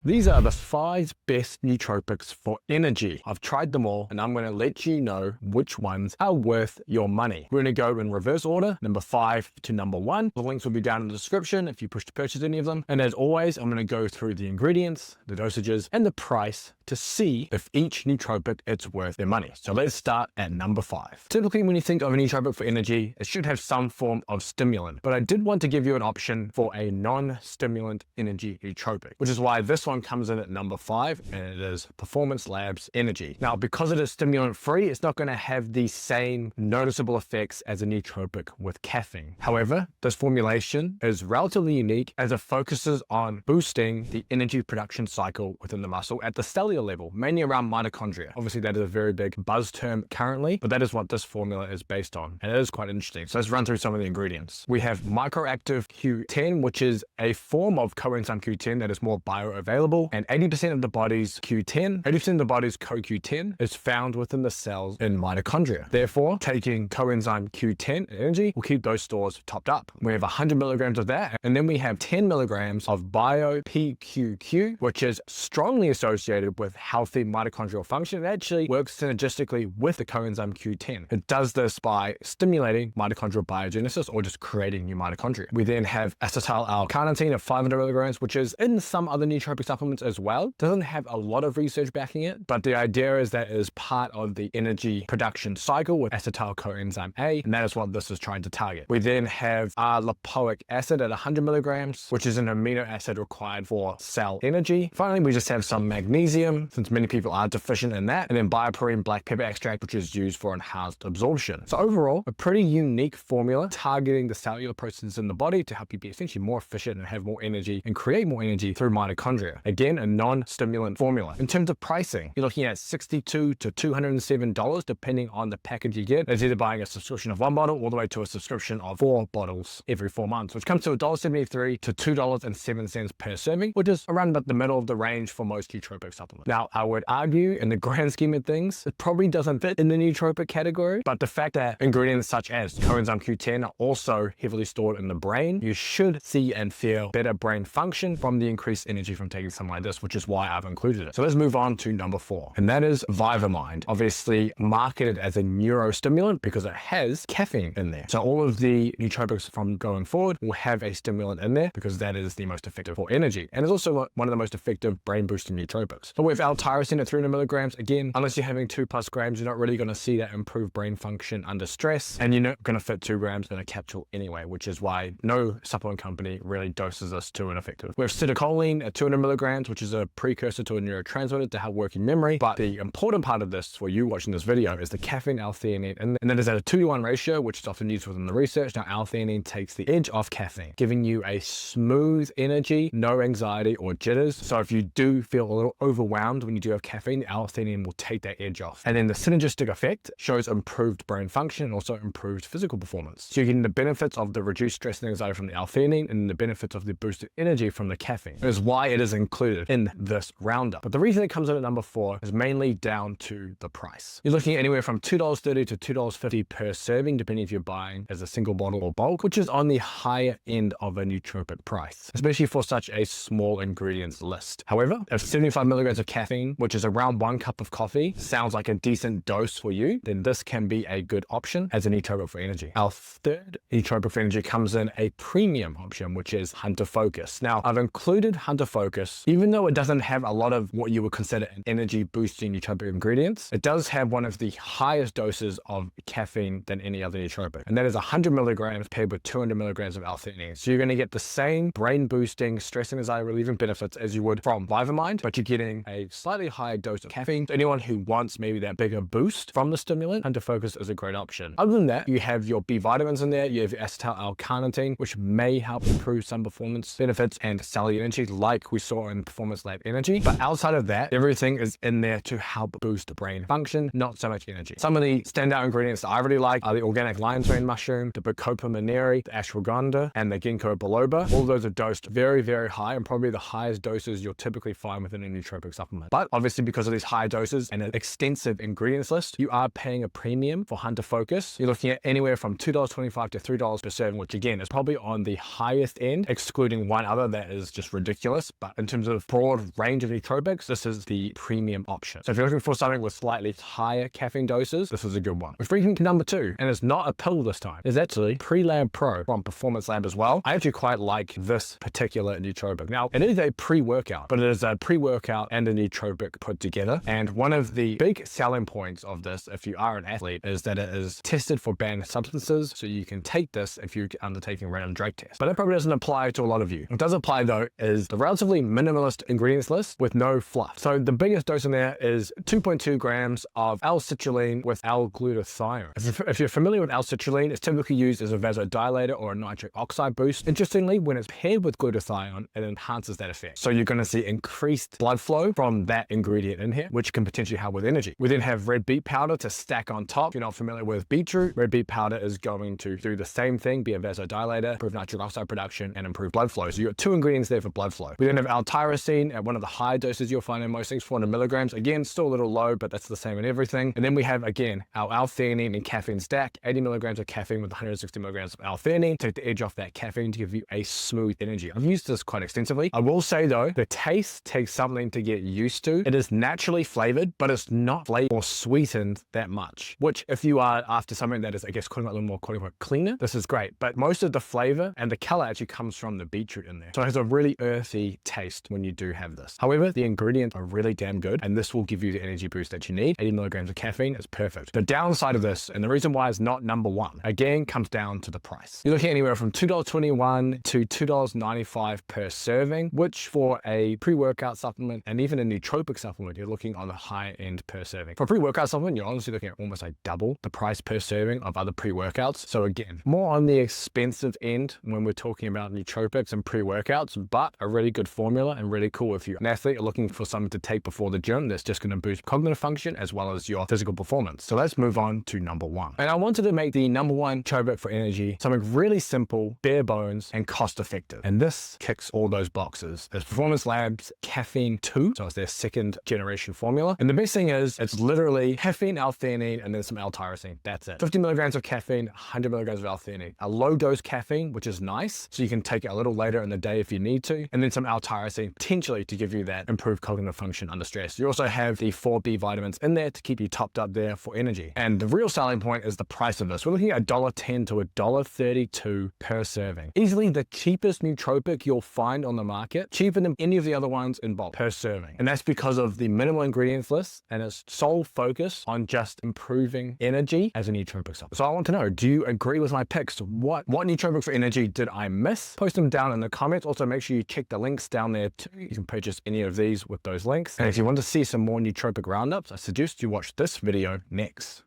These are the 5 best nootropics for energy. I've tried them all and I'm going to let you know which ones are worth your money. We're going to go in reverse order, number 5 to number 1. The links will be down in the description if you push to purchase any of them. And as always, I'm going to go through the ingredients, the dosages, and the price to see if each nootropic is worth their money. So let's start at number 5. Typically, when you think of a nootropic for energy, it should have some form of stimulant. But I did want to give you an option for a non-stimulant energy nootropic, which is why this one comes in at number 5, and it is Performance Labs Energy. Now, because it is stimulant free, it's not going to have the same noticeable effects as a nootropic with caffeine. However, this formulation is relatively unique as it focuses on boosting the energy production cycle within the muscle at the cellular level, mainly around mitochondria. Obviously, that is a very big buzz term currently, but that is what this formula is based on, and it is quite interesting. So let's run through some of the ingredients. We have microactive Q10, which is a form of coenzyme Q10 that is more bioavailable, and 80% of the body's Q10, 80% of the body's CoQ10 is found within the cells in mitochondria. Therefore, taking coenzyme Q10 energy will keep those stores topped up. We have 100 milligrams of that, and then we have 10 milligrams of bio-PQQ, which is strongly associated with healthy mitochondrial function. It actually works synergistically with the coenzyme Q10. It does this by stimulating mitochondrial biogenesis or just creating new mitochondria. We then have acetyl L-carnitine of 500 milligrams, which is in some other nootropic supplements as well. Doesn't have a lot of research backing it, but the idea is that it is part of the energy production cycle with acetyl coenzyme A, and that is what this is trying to target. We then have lipoic acid at 100 milligrams, which is an amino acid required for cell energy. Finally, we just have some magnesium, since many people are deficient in that, and then bioperine black pepper extract, which is used for enhanced absorption. So overall, a pretty unique formula targeting the cellular processes in the body to help you be essentially more efficient and have more energy and create more energy through mitochondria. Again, a non-stimulant formula. In terms of pricing, you're looking at $62 to $207 depending on the package you get. It's either buying a subscription of 1 bottle all the way to a subscription of 4 bottles every 4 months, which comes to $1.73 to $2.07 per serving, which is around about the middle of the range for most nootropic supplements. Now, I would argue in the grand scheme of things, it probably doesn't fit in the nootropic category, but the fact that ingredients such as coenzyme Q10 are also heavily stored in the brain, you should see and feel better brain function from the increased energy from taking something like this, which is why I've included it. So let's move on to number 4, and that is Vivamind, obviously marketed as a neurostimulant because it has caffeine in there. So all of the nootropics from going forward will have a stimulant in there because that is the most effective for energy, and it's also one of the most effective brain boosting nootropics. So with L-tyrosine at 300 milligrams, again, unless you're having 2+ grams, you're not really going to see that improved brain function under stress, and you're not going to fit 2 grams in a capsule anyway, which is why no supplement company really doses this to an effective. We have citicoline at 200 milligrams, which is a precursor to a neurotransmitter to help working memory. But the important part of this for you watching this video is the caffeine L-theanine, and that is at a 2:1 ratio, which is often used within the research. Now, L-theanine takes the edge off caffeine, giving you a smooth energy, no anxiety or jitters. So if you do feel a little overwhelmed when you do have caffeine, the L-theanine will take that edge off. And then the synergistic effect shows improved brain function and also improved physical performance. So you're getting the benefits of the reduced stress and anxiety from the L-theanine and the benefits of the boosted energy from the caffeine. That is why it is included in this roundup. But the reason it comes in at number 4 is mainly down to the price. You're looking at anywhere from $2.30 to $2.50 per serving, depending if you're buying as a single bottle or bulk, which is on the higher end of a nootropic price, especially for such a small ingredients list. However, if 75 milligrams of caffeine, which is around 1 cup of coffee, sounds like a decent dose for you, then this can be a good option as a nootropic for energy. Our third nootropic for energy comes in a premium option, which is Hunter Focus. Now, I've included Hunter Focus, even though it doesn't have a lot of what you would consider an energy boosting nootropic ingredients, it does have one of the highest doses of caffeine than any other nootropic, and that is 100 milligrams paired with 200 milligrams of L-theanine. So you're going to get the same brain boosting, stress and anxiety relieving benefits as you would from Vivamind, but you're getting a slightly higher dose of caffeine. So anyone who wants maybe that bigger boost from the stimulant, Hunter Focus is a great option. Other than that, you have your B vitamins in there, you have your acetyl L-carnitine, which may help improve some performance benefits and cellular energy like we saw in Performance Lab Energy. But outside of that, everything is in there to help boost brain function, not so much energy. Some of the standout ingredients that I really like are the organic lion's mane mushroom, the Bacopa monnieri, the ashwagandha, and the ginkgo biloba. All of those are dosed very, very high, and probably the highest doses you'll typically find within a nootropic supplement. supplement. But obviously because of these high doses and an extensive ingredients list, you are paying a premium for Hunter Focus. You're looking at anywhere from $2.25 to $3 per serving, which again is probably on the highest end, excluding one other that is just ridiculous. But in terms of broad range of nootropics, this is the premium option. So if you're looking for something with slightly higher caffeine doses, this is a good one. We're freaking to number 2, and it's not a pill this time. It's actually Pre-Lab Pro from Performance Lab as well. I actually quite like this particular nootropic. Now, it is a pre-workout, but it is a pre-workout and a nootropic put together. And one of the big selling points of this, if you are an athlete, is that it is tested for banned substances. So you can take this if you're undertaking a random drug test. But that probably doesn't apply to a lot of you. What does apply though is the relatively minimalist ingredients list with no fluff. So the biggest dose in there is 2.2 grams of L-citrulline with L-glutathione. If you're familiar with L-citrulline, it's typically used as a vasodilator or a nitric oxide boost. Interestingly, when it's paired with glutathione, it enhances that effect. So you're going to see increased blood flow from that ingredient in here, which can potentially help with energy. We then have red beet powder to stack on top. If you're not familiar with beetroot, red beet powder is going to do the same thing, be a vasodilator, improve nitric oxide production, and improve blood flow. So you've got 2 ingredients there for blood flow. We then have L-tyrosine at one of the high doses you'll find in most things, 400 milligrams. Again, still a little low, but that's the same in everything. And then we have, again, our L-theanine and caffeine stack, 80 milligrams of caffeine with 160 milligrams of L-theanine. Take the edge off that caffeine to give you a smooth energy. I've used this quite extensively. I will say though, the taste takes something to get used to. It is naturally flavored, but it's not flavored or sweetened that much, which if you are after something that is, I guess, a little more cleaner, this is great. But most of the flavor and the color actually comes from the beetroot in there. So it has a really earthy taste when you do have this. However, the ingredients are really damn good, and this will give you the energy boost that you need. 80 milligrams of caffeine is perfect. The downside of this, and the reason why it's not number 1, again, comes down to the price. You're looking anywhere from $2.21 to $2.95 per serving, which for a pre-workout supplement and even a nootropic supplement, you're looking on the high end per serving. For a pre-workout supplement, you're honestly looking at almost like double the price per serving of other pre-workouts. So again, more on the expensive end when we're talking about nootropics and pre-workouts, but a really good formula and really cool if you're an athlete or looking for something to take before the gym that's just going to boost cognitive function as well as your physical performance. So let's move on to number 1. And I wanted to make the number 1 nootropic for energy something really simple, bare bones, and cost effective. And this kicks all those boxes. It's Performance Labs Caffeine 2. So it's their 2nd generation formula. And the best thing is it's literally caffeine, L-theanine, and then some L-tyrosine. That's it. 50 milligrams of caffeine, 100 milligrams of L-theanine. A low dose caffeine, which is nice. So you can take it a little later in the day if you need to. And then some L-tyrosine, potentially to give you that improved cognitive function under stress. You also have the 4B vitamins in there to keep you topped up there for energy. And the real selling point is the price of this. We're looking at $1.10 to $1.32 per serving. Easily the cheapest nootropic you'll find on the market, cheaper than any of the other ones in bulk per serving. And that's because of the minimal ingredients list and its sole focus on just improving energy as a nootropic supplement. So I want to know, do you agree with my picks? What nootropic for energy did I miss? Post them down in the comments. Also make sure you check the links down there too. You can purchase any of these with those links. And if you want to see some more nootropic roundups, I suggest you watch this video next.